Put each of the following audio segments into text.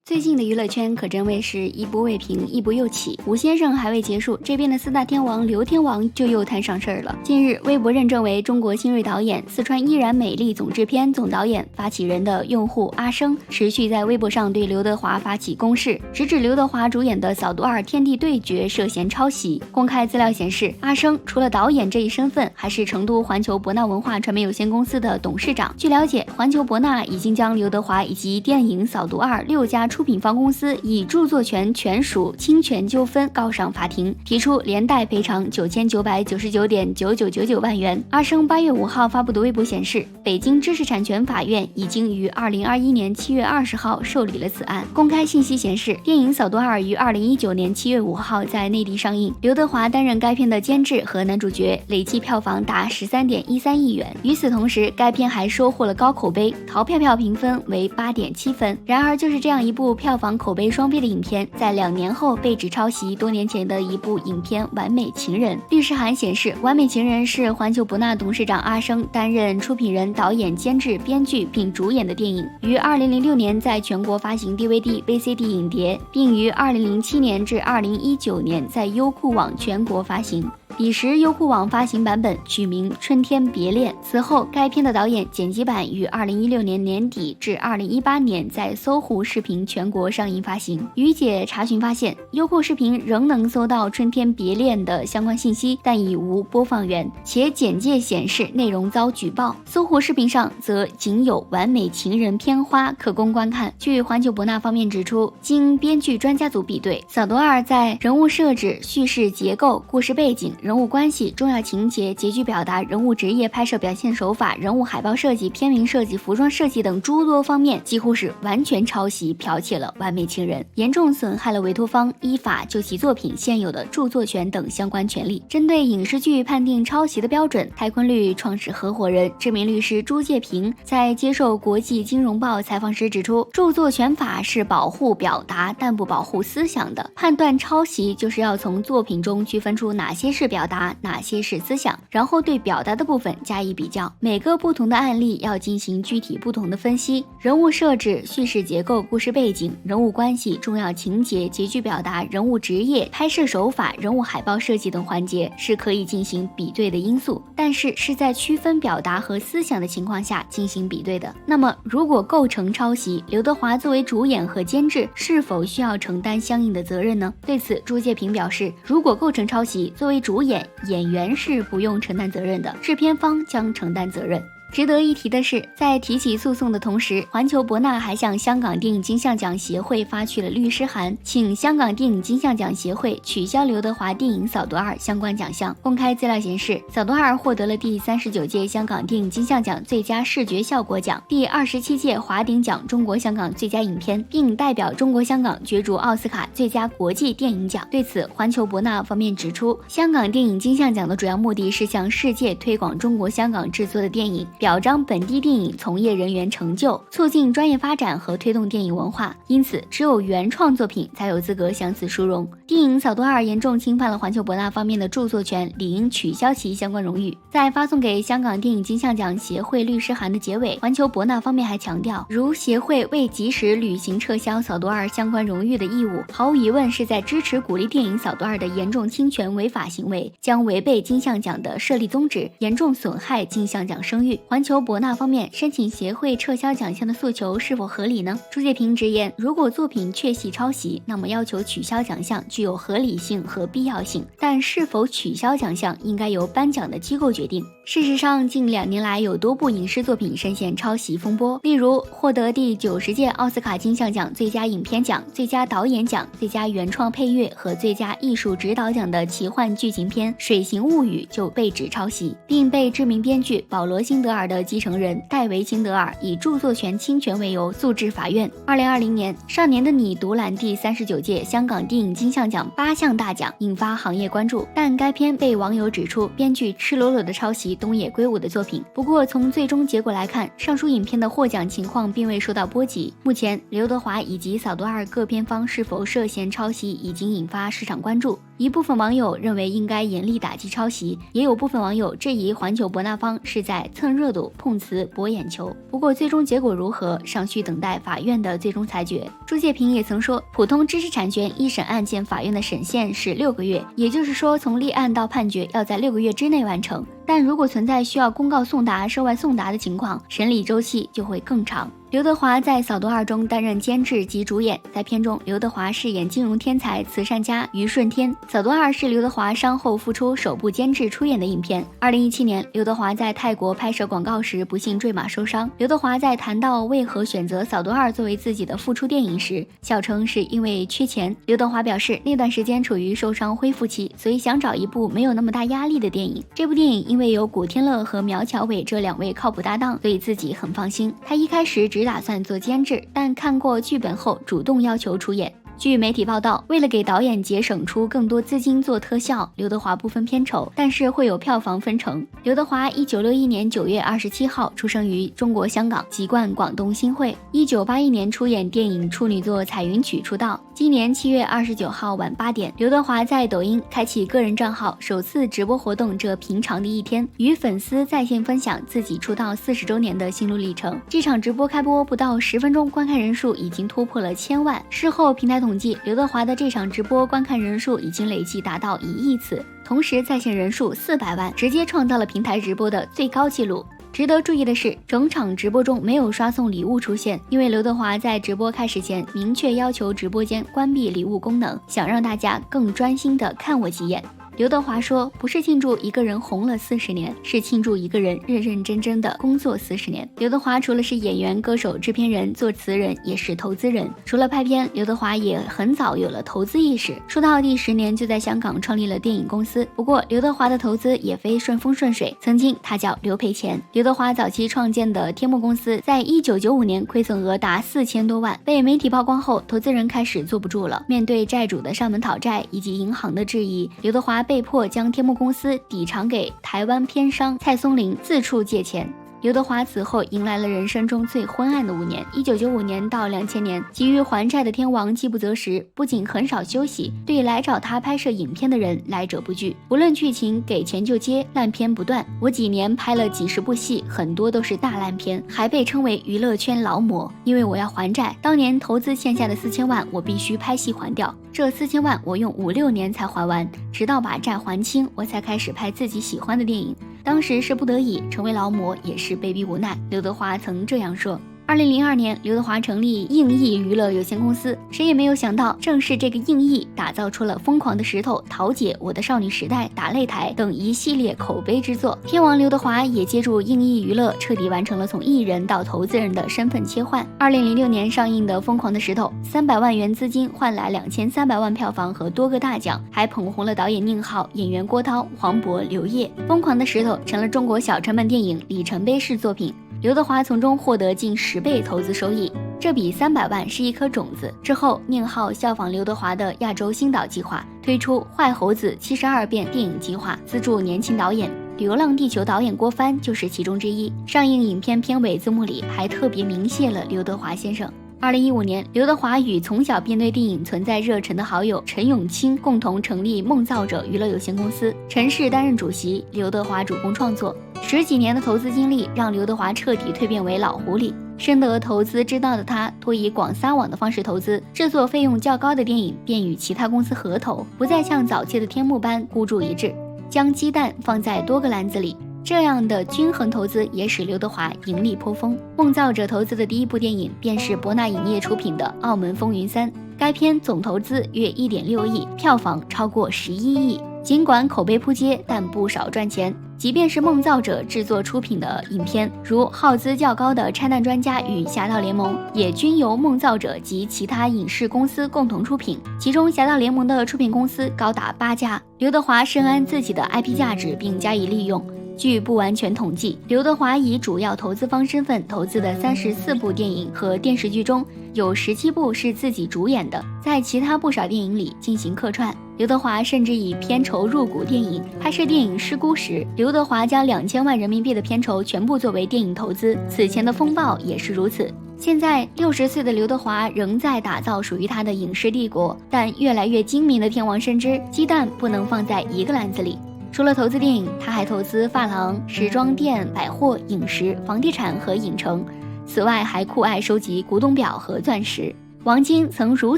最近的娱乐圈可真谓是一波未平，一波又起。吴先生还未结束，这边的四大天王刘天王就又摊上事儿了。近日，微博认证为中国新锐导演、四川依然美丽总制片、总导演、发起人的用户阿生，持续在微博上对刘德华发起攻势，直指刘德华主演的《扫毒2：天地对决》涉嫌抄袭。公开资料显示，阿生除了导演这一身份，还是成都环球博纳文化传媒有限公司的董事长。据了解，环球博纳已经将刘德华以及电影《扫毒2》6家出品方公司以著作权权属侵权纠纷告上法庭，提出连带赔偿9999.9999万元。阿生8月5号发布的微博显示，北京知识产权法院已经于2021年7月20号受理了此案。公开信息显示，电影《扫毒2》于2019年7月5号在内地上映，刘德华担任该片的监制和男主角，累计票房达13.13亿元。与此同时，该片还收获了高口碑，淘票票评分为8.7分。然而，就是这样一部票房口碑双飞的影片，在2年后被指抄袭多年前的一部影片《完美情人》。律师函显示，《完美情人》是环球博纳董事长阿生担任出品人、导演、监制、编剧并主演的电影，于2006年在全国发行 DVD、VCD 影碟，并于2007年至2019年在优酷网全国发行。彼时优酷网发行版本取名《春天别恋》，此后该片的导演剪辑版于2016年年底至2018年在搜狐视频全国上映发行。于姐查询发现，优酷视频仍能搜到《春天别恋》的相关信息，但已无播放源，且简介显示内容遭举报。搜狐视频上则仅有《完美情人》片花可供观看。据环球博纳方面指出，经编剧专家组比对，《扫毒2》在人物设置、叙事结构、故事背景、人物关系、重要情节、结局表达、人物职业、拍摄表现手法、人物海报设计、片名设计、服装设计等诸多方面，几乎是完全抄袭剽窃了《完美情人》，严重损害了委托方依法就其作品现有的著作权等相关权利。针对影视剧判定抄袭的标准，泰坤律创始合伙人、知名律师朱介平在接受国际金融报采访时指出，著作权法是保护表达但不保护思想的，判断抄袭就是要从作品中区分出哪些是表达，哪些是思想，然后对表达的部分加以比较，每个不同的案例要进行具体不同的分析，人物设置、叙事结构、故事背景、人物关系、重要情节、结局表达、人物职业、拍摄手法、人物海报设计等环节是可以进行比对的因素，但是在区分表达和思想的情况下进行比对的。那么如果构成抄袭，刘德华作为主演和监制是否需要承担相应的责任呢？对此，朱介平表示，如果构成抄袭，作为主演，演员是不用承担责任的，制片方将承担责任。值得一提的是，在提起诉讼的同时，环球博纳还向香港电影金像奖协会发去了律师函，请香港电影金像奖协会取消刘德华电影《扫毒2》相关奖项。公开资料显示，《扫毒2》获得了第39届香港电影金像奖最佳视觉效果奖、第27届华鼎奖中国香港最佳影片，并代表中国香港角逐奥斯卡最佳国际电影奖。对此，环球博纳方面指出，香港电影金像奖的主要目的是向世界推广中国香港制作的电影，表彰本地电影从业人员成就，促进专业发展和推动电影文化，因此只有原创作品才有资格享此殊荣。电影《扫毒2》严重侵犯了环球博纳方面的著作权，理应取消其相关荣誉。在发送给香港电影金像奖协会律师函的结尾，环球博纳方面还强调，如协会未及时履行撤销《扫毒2》相关荣誉的义务，毫无疑问是在支持鼓励电影《扫毒2》的严重侵权违法行为，将违背金像奖的设立宗旨，严重损害金像奖声誉。环球博纳方面申请协会撤销奖项的诉求是否合理呢？朱介平直言，如果作品确系抄袭，那么要求取消奖项具有合理性和必要性，但是否取消奖项应该由颁奖的机构决定。事实上，近2年来有多部影视作品深陷抄袭风波，例如获得第90届奥斯卡金像奖最佳影片奖、最佳导演奖、最佳原创配乐和最佳艺术指导奖的奇幻剧情片《水形物语》就被指抄袭，并被知名编剧保罗·辛德尔的继承人戴维·辛德尔以著作权侵权为由诉至法院。2020年，《少年的你》独揽第39届香港电影金像奖8项大奖，引发行业关注，但该片被网友指出编剧赤裸裸的抄袭东野圭吾的作品。不过从最终结果来看，上述影片的获奖情况并未受到波及。目前刘德华以及《扫毒2》各片方是否涉嫌抄袭已经引发市场关注。一部分网友认为应该严厉打击抄袭，也有部分网友质疑环球博纳方是在蹭热度、碰瓷、博眼球。不过最终结果如何，尚需等待法院的最终裁决。朱介平也曾说，普通知识产权一审案件法院的审限是6个月，也就是说从立案到判决要在6个月之内完成。但如果存在需要公告送达、涉外送达的情况，审理周期就会更长。刘德华在《扫毒2》中担任监制及主演，在片中，刘德华饰演金融天才慈善家于顺天。《扫毒2》是刘德华伤后复出首部监制出演的影片。2017年，刘德华在泰国拍摄广告时不幸坠马受伤。刘德华在谈到为何选择《扫毒2》作为自己的复出电影时，笑称是因为缺钱。刘德华表示，那段时间处于受伤恢复期，所以想找一部没有那么大压力的电影。这部电影因为有古天乐和苗侨伟这2位靠谱搭档，所以自己很放心。他一开始只打算做监制，但看过剧本后主动要求出演。据媒体报道，为了给导演节省出更多资金做特效，刘德华不分片酬，但是会有票房分成。刘德华1961年9月27号出生于中国香港，籍贯广东新会。1981年出演电影处女作《彩云曲》出道。今年7月29号晚8点，刘德华在抖音开启个人账号，首次直播活动这平常的一天，与粉丝在线分享自己出道40周年的心路历程。这场直播开播不到10分钟，观看人数已经突破了1000万。事后平台统计，刘德华的这场直播观看人数已经累计达到1亿次，同时在线人数400万，直接创造了平台直播的最高纪录。值得注意的是，整场直播中没有刷送礼物出现，因为刘德华在直播开始前明确要求直播间关闭礼物功能，想让大家更专心地看我几眼。刘德华说，不是庆祝一个人红了40年，是庆祝一个人认认真真的工作40年。刘德华除了是演员、歌手、制片人、作词人，也是投资人。除了拍片，刘德华也很早有了投资意识，出道第10年就在香港创立了电影公司。不过刘德华的投资也非顺风顺水，曾经他叫刘赔钱。刘德华早期创建的天幕公司在1995年亏损额达4000多万，被媒体曝光后，投资人开始坐不住了。面对债主的上门讨债以及银行的质疑，刘德华被迫将天幕公司抵偿给台湾片商蔡松林，四处借钱。刘德华此后迎来了人生中最昏暗的5年，1995年到2000年，急于还债的天王饥不择食，不仅很少休息，对来找他拍摄影片的人来者不拒，不论剧情给钱就接，烂片不断。我几年拍了几十部戏，很多都是大烂片，还被称为娱乐圈劳模。因为我要还债，当年投资欠下的4000万，我必须拍戏还掉。这4000万我用5-6年才还完，直到把债还清，我才开始拍自己喜欢的电影。当时是不得已，成为劳模也是被逼无奈。刘德华曾这样说。2002年，刘德华成立映艺娱乐有限公司，谁也没有想到，正是这个映艺打造出了《疯狂的石头》《桃姐》《我的少女时代》《打擂台》等一系列口碑之作。天王刘德华也借助映艺娱乐，彻底完成了从艺人到投资人的身份切换。2006年上映的《疯狂的石头》，300万元资金换来2300万票房和多个大奖，还捧红了导演宁浩、演员郭涛、黄渤、刘烨。《疯狂的石头》成了中国小成本电影里程碑式作品。刘德华从中获得近10倍投资收益，这笔300万是一颗种子。之后，宁浩效仿刘德华的亚洲星导计划，推出坏猴子72变电影计划，资助年轻导演。流浪地球导演郭帆就是其中之一。上映影片片尾字幕里还特别鸣谢了刘德华先生。2015年，刘德华与从小便对电影存在热忱的好友陈永清共同成立梦造者娱乐有限公司，陈氏担任主席，刘德华主攻创作。10几年的投资经历让刘德华彻底蜕变为老狐狸。深得投资之道的他，托以广撒网的方式投资，制作费用较高的电影便与其他公司合投，不再像早期的天幕般孤注一掷，将鸡蛋放在多个篮子里。这样的均衡投资也使刘德华盈利颇丰。梦造者投资的第一部电影便是博纳影业出品的《澳门风云3》，该片总投资约1.6亿，票房超过11亿。尽管口碑扑街，但不少赚钱。即便是梦造者制作出品的影片，如耗资较高的《拆弹专家》与《侠盗联盟》，也均由梦造者及其他影视公司共同出品，其中《侠盗联盟》的出品公司高达8家。刘德华深谙自己的 IP 价值并加以利用。据不完全统计，刘德华以主要投资方身份投资的34部电影和电视剧中，有17部是自己主演的，在其他不少电影里进行客串。刘德华甚至以片酬入股电影。拍摄电影《尸孤》时，刘德华将2000万人民币的片酬全部作为电影投资。此前的《风暴》也是如此。现在60岁的刘德华仍在打造属于他的影视帝国，但越来越精明的天王深知，鸡蛋不能放在一个篮子里。除了投资电影，他还投资发廊、时装店、百货、饮食、房地产和影城，此外还酷爱收集古董表和钻石。王晶曾如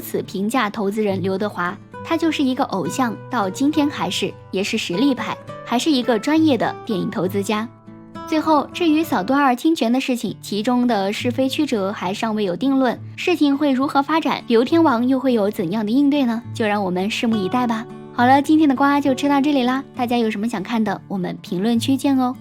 此评价投资人刘德华，他就是一个偶像，到今天也是实力派，还是一个专业的电影投资家。最后，至于扫毒2侵权的事情，其中的是非曲折还尚未有定论，事情会如何发展，刘天王又会有怎样的应对呢？就让我们拭目以待吧。好了，今天的瓜就吃到这里啦，大家有什么想看的，我们评论区见哦。